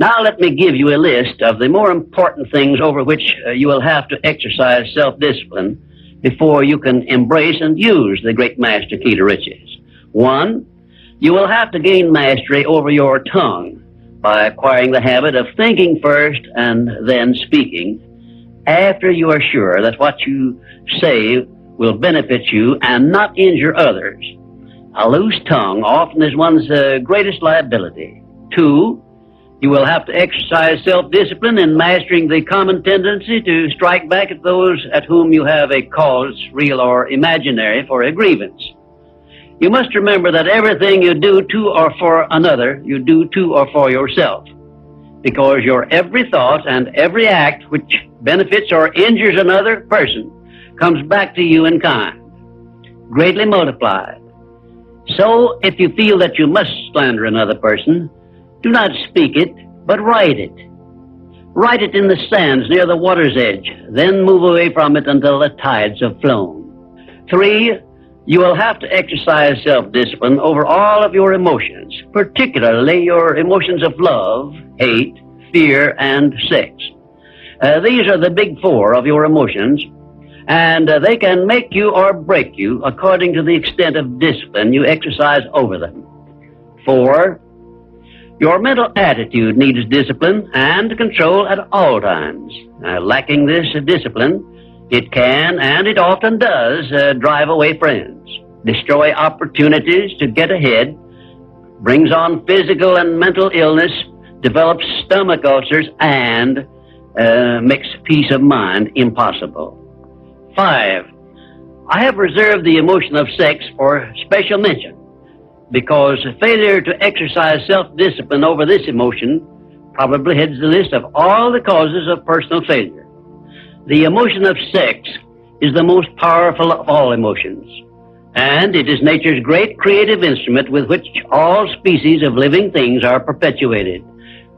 Now let me give you a list of the more important things over which you will have to exercise self-discipline before you can embrace and use the great master key to riches. 1, you will have to gain mastery over your tongue by acquiring the habit of thinking first and then speaking after you are sure that what you say will benefit you and not injure others. A loose tongue often is one's greatest liability. 2, you will have to exercise self-discipline in mastering the common tendency to strike back at those at whom you have a cause, real or imaginary, for a grievance. You must remember that everything you do to or for another, you do to or for yourself, because your every thought and every act which benefits or injures another person comes back to you in kind, greatly multiplied. So if you feel that you must slander another person, do not speak it, but write it. Write it in the sands near the water's edge, then move away from it until the tides have flown. 3, you will have to exercise self-discipline over all of your emotions, particularly your emotions of love, hate, fear, and sex. These are the big 4 of your emotions, and they can make you or break you according to the extent of discipline you exercise over them. 4, your mental attitude needs discipline and control at all times. Lacking this discipline, it can, and it often does, drive away friends, destroy opportunities to get ahead, brings on physical and mental illness, develops stomach ulcers, and makes peace of mind impossible. 5, I have reserved the emotion of sex for special mention, because failure to exercise self-discipline over this emotion probably heads the list of all the causes of personal failure. The emotion of sex is the most powerful of all emotions, and it is nature's great creative instrument with which all species of living things are perpetuated.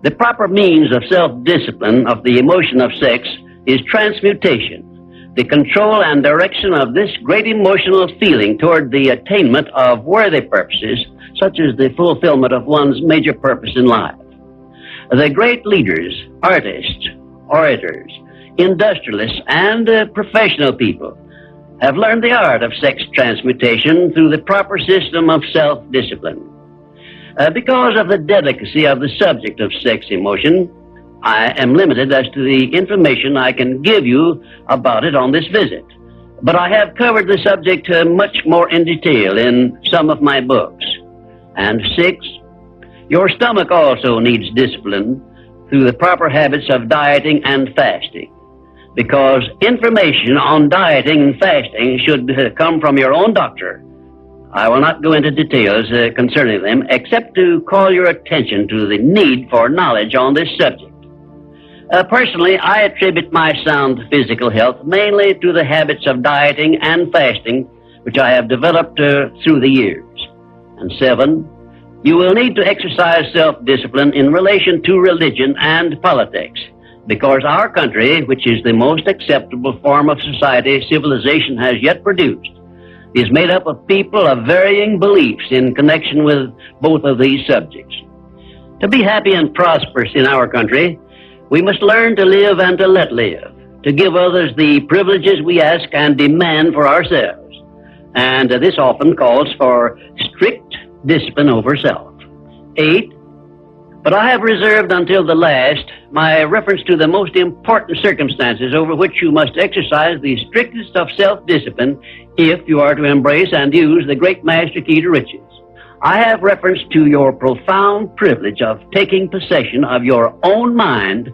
The proper means of self-discipline of the emotion of sex is transmutation, the control and direction of this great emotional feeling toward the attainment of worthy purposes, such as the fulfillment of one's major purpose in life. The great leaders, artists, orators, industrialists, and professional people have learned the art of sex transmutation through the proper system of self-discipline. Because of the delicacy of the subject of sex emotion, I am limited as to the information I can give you about it on this visit, but I have covered the subject much more in detail in some of my books. And 6, your stomach also needs discipline through the proper habits of dieting and fasting, because information on dieting and fasting should come from your own doctor. I will not go into details concerning them, except to call your attention to the need for knowledge on this subject. Personally, I attribute my sound physical health mainly to the habits of dieting and fasting, which I have developed through the years. And 7, you will need to exercise self-discipline in relation to religion and politics, because our country, which is the most acceptable form of society civilization has yet produced, is made up of people of varying beliefs in connection with both of these subjects. To be happy and prosperous in our country, we must learn to live and to let live, to give others the privileges we ask and demand for ourselves. And this often calls for strict discipline over self. 8, but I have reserved until the last my reference to the most important circumstances over which you must exercise the strictest of self-discipline if you are to embrace and use the great master key to riches. I have reference to your profound privilege of taking possession of your own mind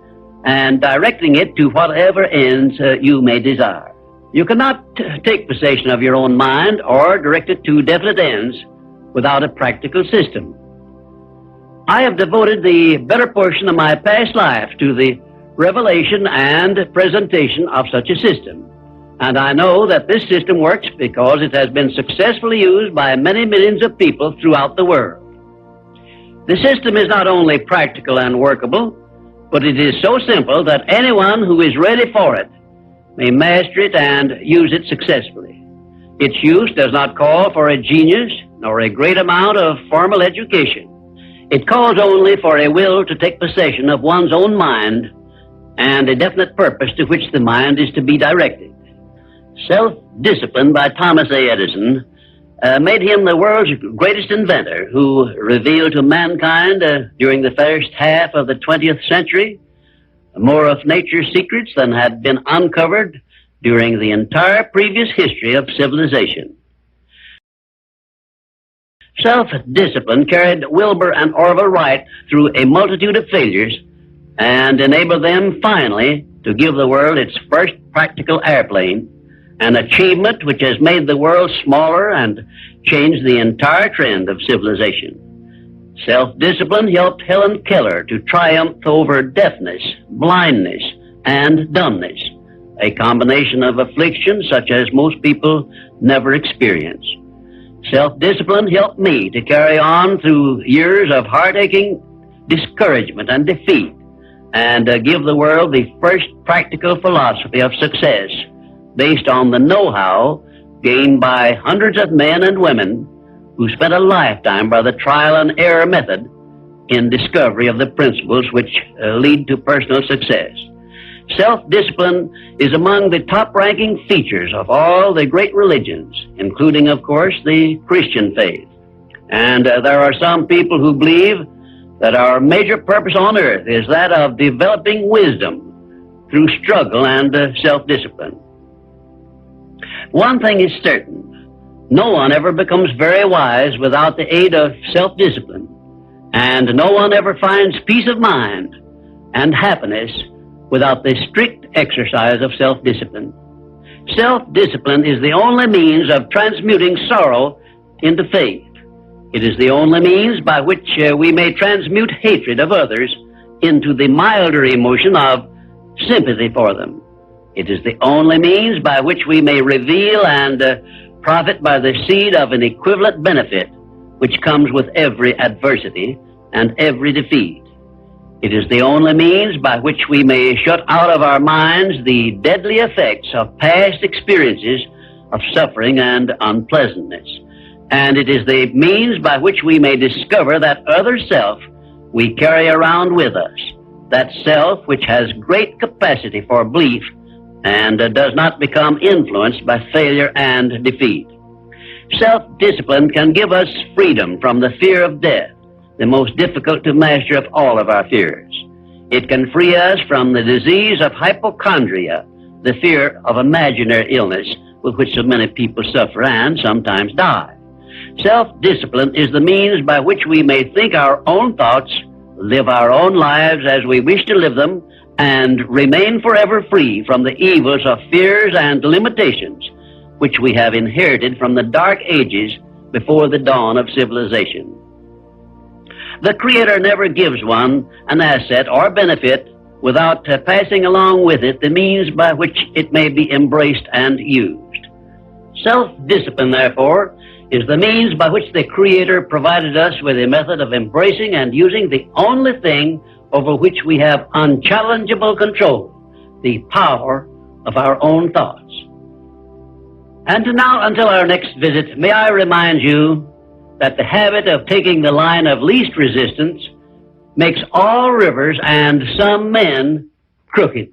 and directing it to whatever ends you may desire. You cannot take possession of your own mind or direct it to definite ends without a practical system. I have devoted the better portion of my past life to the revelation and presentation of such a system. And I know that this system works because it has been successfully used by many millions of people throughout the world. The system is not only practical and workable, but it is so simple that anyone who is ready for it may master it and use it successfully. Its use does not call for a genius nor a great amount of formal education. It calls only for a will to take possession of one's own mind and a definite purpose to which the mind is to be directed. Self-discipline by Thomas A. Edison made him the world's greatest inventor, who revealed to mankind during the first half of the 20th century more of nature's secrets than had been uncovered during the entire previous history of civilization. Self-discipline carried Wilbur and Orville Wright through a multitude of failures and enabled them finally to give the world its first practical airplane, an achievement which has made the world smaller and changed the entire trend of civilization. Self-discipline helped Helen Keller to triumph over deafness, blindness, and dumbness, a combination of afflictions such as most people never experience. Self-discipline helped me to carry on through years of heart-aching discouragement and defeat and give the world the first practical philosophy of success based on the know-how gained by hundreds of men and women who spent a lifetime by the trial and error method in discovery of the principles which lead to personal success. Self-discipline is among the top-ranking features of all the great religions, including, of course, the Christian faith. And there are some people who believe that our major purpose on earth is that of developing wisdom through struggle and self-discipline. One thing is certain: no one ever becomes very wise without the aid of self-discipline, and no one ever finds peace of mind and happiness without the strict exercise of self-discipline. Self-discipline is the only means of transmuting sorrow into faith. It is the only means by which we may transmute hatred of others into the milder emotion of sympathy for them. It is the only means by which we may reveal and profit by the seed of an equivalent benefit which comes with every adversity and every defeat. It is the only means by which we may shut out of our minds the deadly effects of past experiences of suffering and unpleasantness. And it is the means by which we may discover that other self we carry around with us, that self which has great capacity for belief and does not become influenced by failure and defeat. Self-discipline can give us freedom from the fear of death, the most difficult to master of all of our fears. It can free us from the disease of hypochondria, the fear of imaginary illness with which so many people suffer and sometimes die. Self-discipline is the means by which we may think our own thoughts, live our own lives as we wish to live them, and remain forever free from the evils of fears and limitations which we have inherited from the dark ages before the dawn of civilization. The Creator never gives one an asset or benefit without passing along with it the means by which it may be embraced and used. Self-discipline, therefore, is the means by which the Creator provided us with a method of embracing and using the only thing over which we have unchallengeable control, the power of our own thoughts. And now, until our next visit, may I remind you that the habit of taking the line of least resistance makes all rivers and some men crooked.